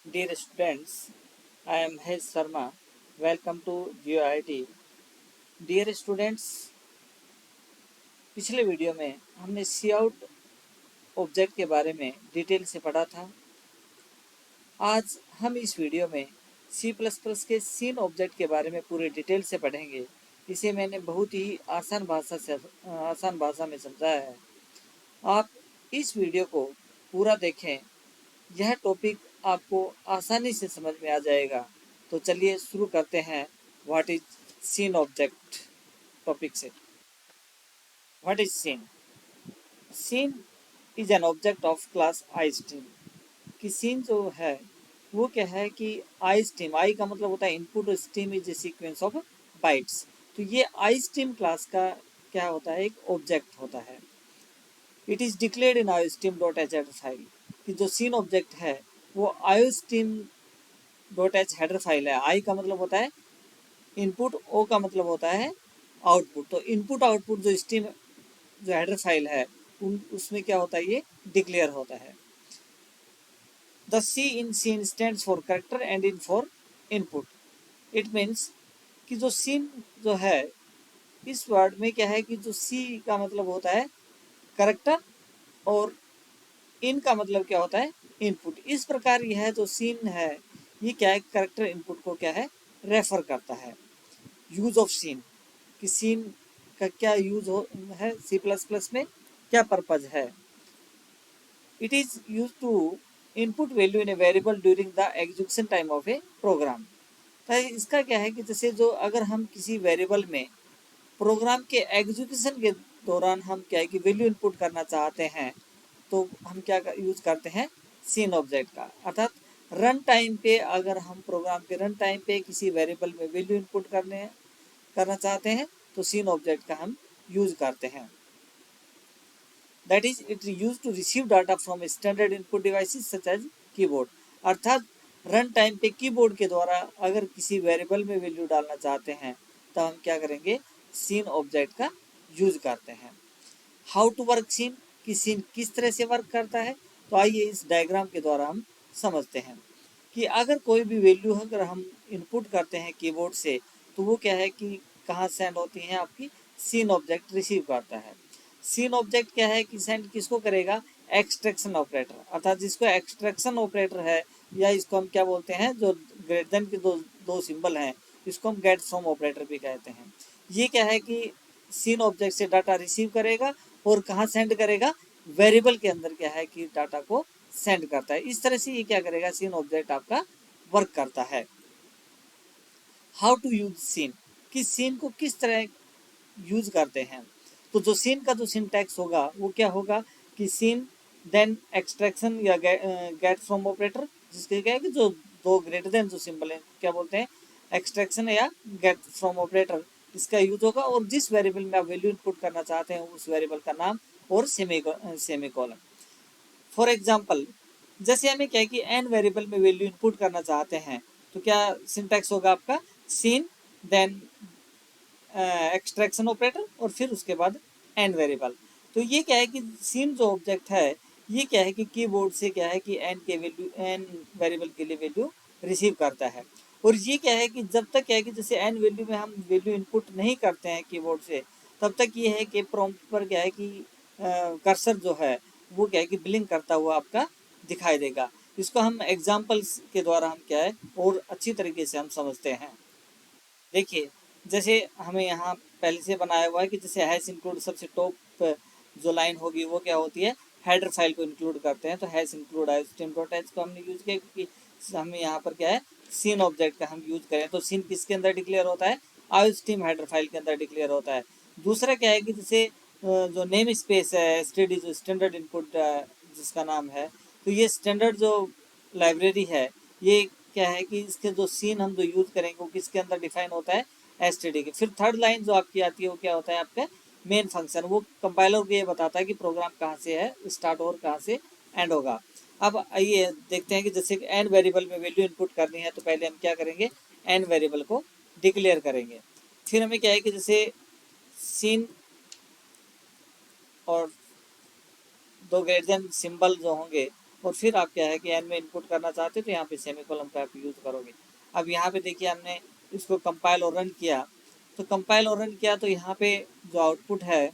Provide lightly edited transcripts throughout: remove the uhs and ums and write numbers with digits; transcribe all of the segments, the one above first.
Dear students, I am Hez Sharma. Welcome to GeoIT. Dear students, पिछले video में हमने सी out object के बारे में डिटेल से पढ़ा था। आज हम इस वीडियो में सी प्लस प्लस के सीन ऑब्जेक्ट के बारे में पूरे डिटेल से पढ़ेंगे। इसे मैंने बहुत ही आसान भाषा में समझाया है। आप इस वीडियो को पूरा देखें, यह टॉपिक आपको आसानी से समझ में आ जाएगा। तो चलिए शुरू करते हैं what is cin object topic से। What is cin? Cin is an object of class istream. कि सीन जो है वो क्या है कि आई स्ट्रीम, आई का मतलब होता है इनपुट और stream is a sequence of bytes. तो ये आई स्ट्रीम क्लास का क्या होता है, एक ऑब्जेक्ट होता है। It is declared in I stream dot H file. कि जो सीन ऑब्जेक्ट है वो I stream dot H header file है। आई का मतलब होता है इनपुट, ओ का मतलब होता है आउटपुट। तो इनपुट आउटपुट जो स्ट्रीम जो हेडर फाइल है उसमें क्या होता है, ये डिक्लेयर होता है। The C in cin stands for character and in for input. It means कि जो सीन जो है इस वर्ड में क्या है कि जो सी का मतलब होता है करेक्टर और इन का मतलब क्या होता है इनपुट। इस प्रकार यह जो सीन है ये क्या है, करेक्टर इनपुट को क्या है रेफर करता है। यूज ऑफ सीन, कि सीन का क्या यूज है सी प्लस प्लस में, क्या पर्पज है। It is use to input value in a variable during the execution time of a program. तो इसका क्या है कि जैसे जो अगर हम किसी वेरिएबल में प्रोग्राम के एग्जीक्यूशन के दौरान हम क्या है कि वैल्यू इनपुट करना चाहते हैं तो हम क्या यूज करते हैं, सीन ऑब्जेक्ट का। अर्थात रन टाइम पे अगर हम प्रोग्राम के रन टाइम पे किसी वेरिएबल में वैल्यू इनपुट करना चाहते हैं तो सीन ऑब्जेक्ट का हम यूज करते हैं। That is it use to receive data from standard input devices such as keyboard. अर्थात रन टाइम पे कीबोर्ड के द्वारा अगर किसी वेरिएबल में वैल्यू डालना चाहते हैं तो हम क्या करेंगे, सीन ऑब्जेक्ट का यूज करते हैं। हाउ टू वर्क सीन, कि सीन किस तरह से वर्क करता है, तो आइए इस डायग्राम के द्वारा हम समझते हैं। कि अगर कोई भी वैल्यू अगर हम इनपुट करते हैं कीबोर्ड से तो वो क्या है कि कहाँ सेंड होती हैं, आपकी सीन ऑब्जेक्ट रिसीव करता है। सीन ऑब्जेक्ट क्या है कि सेंड किसको करेगा, एक्सट्रैक्शन ऑपरेटर। अर्थात जिसको एक्सट्रैक्शन ऑपरेटर है या इसको हम क्या बोलते हैं, जो ग्रेटर देन के दो दो सिंबल हैं इसको हम गेट फ्रॉम ऑपरेटर भी कहते हैं। ये क्या है कि सीन ऑब्जेक्ट से डाटा रिसीव करेगा और कहाँ सेंड करेगा, वेरिएबल के अंदर क्या है कि डाटा को सेंड करता है। इस तरह से ये क्या करेगा, सीन ऑब्जेक्ट आपका वर्क करता है। हाउ टू यूज सीन, कि सीन को किस तरह यूज करते हैं। तो जो सीन का जो सिंटैक्स होगा वो क्या होगा कि सीन देन एक्सट्रैक्शन या गेट फ्रॉम ऑपरेटर, जिसके क्या है कि जो दो ग्रेटर देन जो सिंबल है क्या बोलते हैं, एक्सट्रैक्शन या गेट फ्रॉम ऑपरेटर, इसका यूज होगा। और जिस वेरिएबल में आप वैल्यू इनपुट करना चाहते हैं उस वेरिएबल का नाम और सेमीकोलन। फॉर एग्जाम्पल, जैसे हमें क्या है कि एन वेरिएबल में वैल्यू इनपुट करना चाहते हैं तो क्या सिंटैक्स होगा आपका, सीन देन एक्सट्रैक्शन ऑपरेटर और फिर उसके बाद एन वेरिएबल। तो ये क्या है कि सीन जो ऑब्जेक्ट है ये क्या है कि कीबोर्ड से क्या है कि एन के वैल्यू एन वेरिएबल के लिए वैल्यू रिसीव करता है। और ये क्या है कि जब तक क्या है कि जैसे एन वैल्यू में हम वैल्यू इनपुट नहीं करते हैं कीबोर्ड से तब तक ये है कि प्रॉम्प्ट पर क्या है कि कर्सर जो है वो क्या है कि ब्लिंक करता हुआ आपका दिखाई देगा। इसको हम एग्जाम्पल्स के द्वारा हम क्या है और अच्छी तरीके से हम समझते हैं। देखिए, जैसे हमें यहाँ पहले से बनाया हुआ है कि जैसे हैश इंक्लूड सबसे टॉप जो लाइन होगी वो क्या होती है, हेडर फाइल को इंक्लूड करते हैं। तो hash include I stream dot H को हमने यूज किया क्योंकि हमें यहाँ पर क्या है, सीन ऑब्जेक्ट का हम यूज करें। तो सीन किसके अंदर डिक्लेयर होता है, आई स्ट्रीम हेडर फाइल के अंदर डिक्लेयर होता है। दूसरा क्या है कि जैसे जो नेम स्पेस है एसटीडी जो स्टैंडर्ड इनपुट जिसका नाम है, तो ये स्टैंडर्ड जो लाइब्रेरी है ये क्या है कि इसके जो सीन हम जो यूज करेंगे वो किसके अंदर डिफाइन होता है, एसटीडी के। फिर थर्ड लाइन जो आपकी आती है वो क्या होता है, आपका मेन फंक्शन। वो कंपाइलर को ये बताता है कि प्रोग्राम कहाँ से है स्टार्ट और कहाँ से एंड होगा। अब आइए देखते हैं कि जैसे एन वेरिएबल में वैल्यू इनपुट करनी है तो पहले हम क्या करेंगे, एन वेरिएबल को डिक्लेयर करेंगे। फिर हमें क्या है कि जैसे सीन और दो ग्रेटर देन सिंबल जो होंगे और फिर आप क्या है कि एन में इनपुट करना चाहते हो तो यहाँ पे सेमीकोलन का आप यूज़ करोगे। अब यहाँ पे देखिए हमने इसको कंपाइल और रन किया, तो कंपाइल और रन किया तो यहाँ पे जो आउटपुट है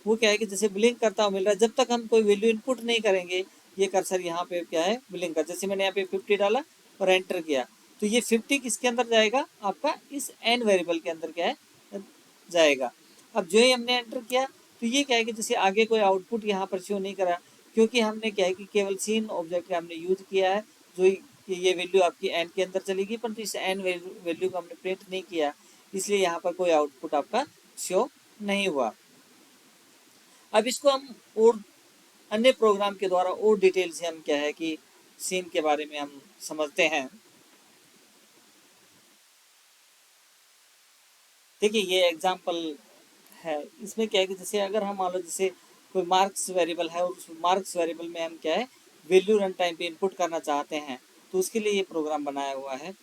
वो क्या है कि जैसे ब्लिंक करता हुआ मिल रहा है। जब तक हम कोई वैल्यू इनपुट नहीं करेंगे ये कर्सर यहाँ पे क्या है ब्लिंक कर, जैसे मैंने यहाँ पे 50 डाला और एंटर किया तो ये 50 किसके अंदर जाएगा, आपका इस एन वेरिएबल के अंदर क्या है जाएगा। अब जो ही हमने एंटर किया तो ये क्या है कि जैसे आगे कोई आउटपुट यहाँ पर शो नहीं करा, क्योंकि हमने क्या है कि केवल सीन ऑब्जेक्ट का हमने यूज किया है, जो ये वैल्यू आपकी एन के अंदर चलेगी, परंतु इस एन वैल्यू को हमने प्रिंट नहीं किया, इसलिए यहाँ पर कोई आउटपुट आपका शो नहीं हुआ। अब इसको हम और अन्य प्रोग्राम के द्वारा और डिटेल से हम क्या है कि सीन के बारे में हम समझते हैं। देखिए ये एग्जाम्पल है, इसमें क्या है कि जैसे अगर हम मान लो जैसे कोई मार्क्स वेरिएबल है और उस मार्क्स वेरिएबल में हम क्या है वैल्यू रन टाइम पे इनपुट करना चाहते हैं, तो उसके लिए ये प्रोग्राम बनाया हुआ है।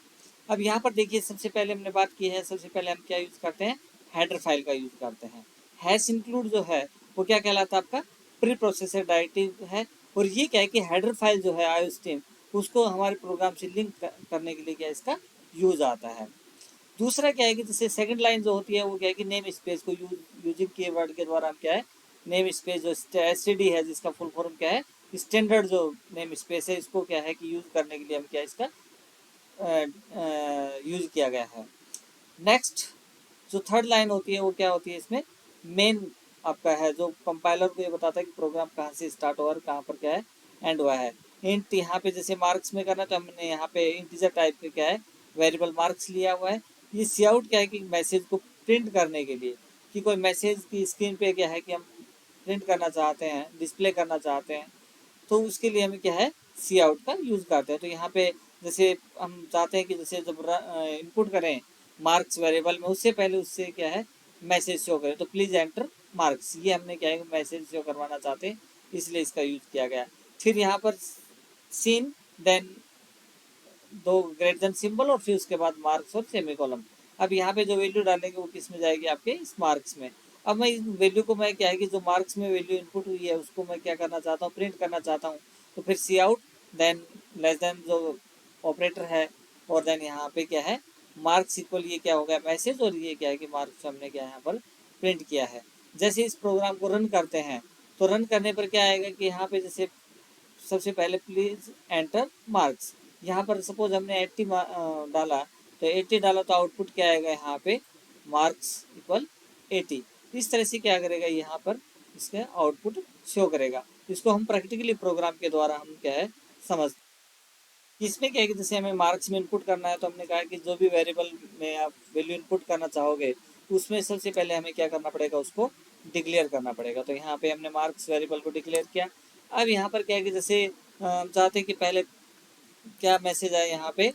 अब यहाँ पर देखिए सबसे पहले हमने बात की है, सबसे पहले हम क्या यूज़ करते हैं, हेडर फाइल का यूज़ करते हैं। हैश इंक्लूड जो है वो क्या कहलाता है, आपका प्री प्रोसेसर डायरेक्टिव है, और ये क्या है कि हेडर फाइल जो है iostream उसको हमारे प्रोग्राम से लिंक करने के लिए क्या इसका यूज आता है। दूसरा क्या है कि जैसे सेकंड लाइन जो होती है वो क्या है कि नेम स्पेस को यूजिंग कीवर्ड के द्वारा हम क्या है नेम स्पेस जो एसटीडी है जिसका फुल फॉर्म क्या है स्टैंडर्ड जो नेम स्पेस है, इसको क्या है कि यूज करने के लिए हम क्या इसका यूज किया गया है। नेक्स्ट जो थर्ड लाइन होती है वो क्या होती है, इसमें मेन आपका है जो कंपाइलर को ये बताता है कि प्रोग्राम कहाँ से स्टार्ट हुआ और कहाँ पर क्या है एंड हुआ है। इंट यहाँ पे जैसे मार्क्स में करना तो हमने यहाँ पे इंटीजर टाइप के क्या है वेरिएबल मार्क्स लिया हुआ है। ये सी आउट क्या है कि मैसेज को प्रिंट करने के लिए, कि कोई मैसेज की स्क्रीन पे क्या है कि हम प्रिंट करना चाहते हैं, डिस्प्ले करना चाहते हैं, तो उसके लिए हमें क्या है सी आउट का यूज़ करते हैं। तो यहाँ पे जैसे हम चाहते हैं कि जैसे जब इनपुट करें मार्क्स वेरिएबल में उससे पहले उससे क्या है मैसेज शो करें, तो प्लीज़ एंटर मार्क्स, ये हमने क्या है मैसेज शो करवाना चाहते हैं, इसलिए इसका यूज़ किया गया। फिर यहाँ पर सीन देन दो ग्रेटर देन सिंबल और फिर उसके बाद मार्क्स और सेमीकोलन। अब यहाँ पे जो वैल्यू डालेंगे वो किस में जाएगी, आपके इस मार्क्स में। अब मैं इस वैल्यू को मैं क्या है कि जो मार्क्स में वैल्यू इनपुट हुई है उसको मैं क्या करना चाहता हूँ, प्रिंट करना चाहता हूँ, तो फिर सी आउट देन लेस देन जो ऑपरेटर है और देन यहाँ पे क्या है मार्क्स इक्वल ये क्या हो गया मैसेज, और ये क्या है कि मार्क्स हमने क्या यहाँ पर प्रिंट किया है। जैसे इस प्रोग्राम को रन करते हैं तो रन करने पर क्या आएगा कि यहाँ पे जैसे सबसे पहले प्लीज एंटर मार्क्स, यहाँ पर सपोज हमने 80 डाला, तो 80 डाला तो आउटपुट क्या आएगा यहाँ पे मार्क्स इक्वल 80। इस तरह से क्या करेगा यहाँ पर इसका आउटपुट शो करेगा। इसको हम प्रैक्टिकली प्रोग्राम के द्वारा हम क्या है समझ। इसमें क्या है कि जैसे हमें मार्क्स में इनपुट करना है तो हमने कहा कि जो भी वेरिएबल में आप वैल्यू इनपुट करना चाहोगे उसमें सबसे पहले हमें क्या करना पड़ेगा, उसको डिक्लेयर करना पड़ेगा। तो यहाँ पे हमने मार्क्स वेरिएबल को डिक्लेयर किया। अब यहाँ पर क्या है कि जैसे हम चाहते हैं कि पहले क्या मैसेज आए यहाँ पे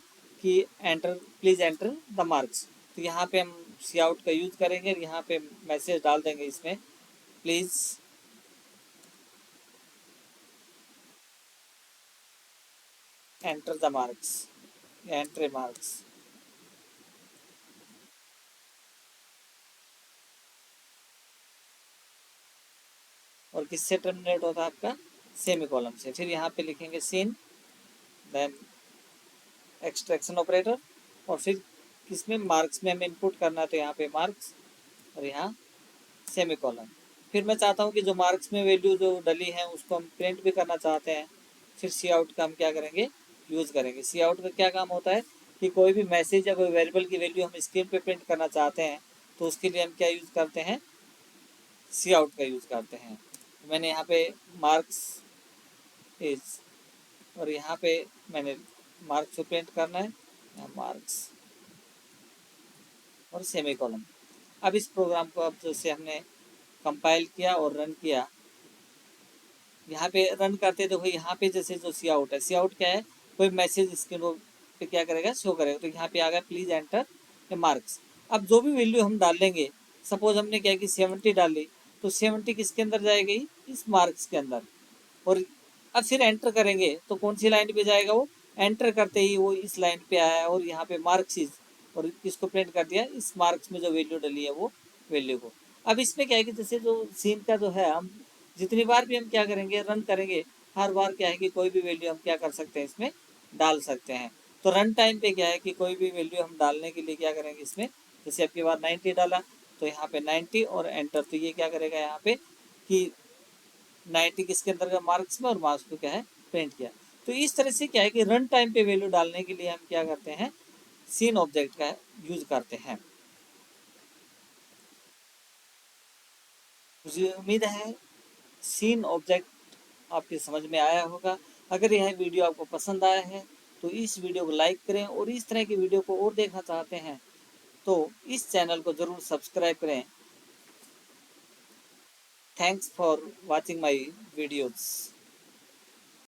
कि enter please enter the marks, तो यहाँ पे हम सी आउट का यूज़ करेंगे और यहाँ पे मैसेज डाल देंगे इसमें please enter the marks, enter marks. और किससे टर्मिनेट होता है आपका सेमीकोलन से। फिर यहाँ पे लिखेंगे सीन देन एक्सट्रैक्शन ऑपरेटर, और फिर किसमें मार्क्स में हमें इनपुट करना है तो यहाँ पे मार्क्स और यहाँ सेमीकोलन। फिर मैं चाहता हूँ कि जो मार्क्स में वैल्यू जो डली है उसको हम प्रिंट भी करना चाहते हैं, फिर सी आउट का हम क्या करेंगे यूज़ करेंगे। सी आउट का क्या काम होता है कि कोई भी मैसेज या कोई वेरिएबल की वैल्यू हम स्क्रीन पे प्रिंट करना चाहते हैं तो उसके लिए हम क्या यूज़ करते हैं, सी आउट का यूज़ करते हैं। मैंने यहाँ पे मार्क्स इज और यहाँ पे मैंने मार्क्स को प्रिंट करना है, यहाँ मार्क्स और सेमीकोलन। अब इस प्रोग्राम को अब जैसे हमने कंपाइल किया और रन किया, यहाँ पे रन करते देखो यहाँ पे जैसे जो सी आउट है, सी आउट क्या है कोई मैसेज स्क्रीन पे क्या करेगा शो करेगा, तो यहाँ पे आ गया प्लीज एंटर मार्क्स। अब जो भी वैल्यू हम डाल लेंगे, सपोज हमने क्या कि 70 डाली, तो 70 किसके अंदर जाएगी इस मार्क्स के अंदर, और अब फिर एंटर करेंगे तो कौन सी लाइन पे जाएगा, वो एंटर करते ही वो इस लाइन पे आया और यहाँ पे मार्क्स इज और किसको प्रिंट कर दिया इस मार्क्स में जो वैल्यू डली है वो वैल्यू को। अब इसमें क्या है कि जैसे जो सीन का जो है हम जितनी बार भी हम क्या करेंगे रन करेंगे, हर बार क्या है कि कोई भी वैल्यू हम क्या कर सकते हैं इसमें डाल सकते हैं। तो रन टाइम पे क्या है कि कोई भी वैल्यू हम डालने के लिए क्या करेंगे इसमें, जैसे आपकी बार 90 डाला तो यहाँ पे 90 और एंटर, तो ये क्या करेगा यहाँ पे कि 90 किसके अंदर का मार्क्स में, और मार्क्स को क्या है प्रिंट किया। तो इस तरह से क्या है कि रन टाइम पे वैल्यू डालने के लिए हम क्या करते हैं, सीन ऑब्जेक्ट का यूज करते हैं। मुझे उम्मीद है सीन ऑब्जेक्ट आपके समझ में आया होगा। अगर यह वीडियो आपको पसंद आया है तो इस वीडियो को लाइक करें, और इस तरह की वीडियो को और देखना चाहते हैं तो इस चैनल को ज़रूर सब्सक्राइब करें। Thanks for watching my videos.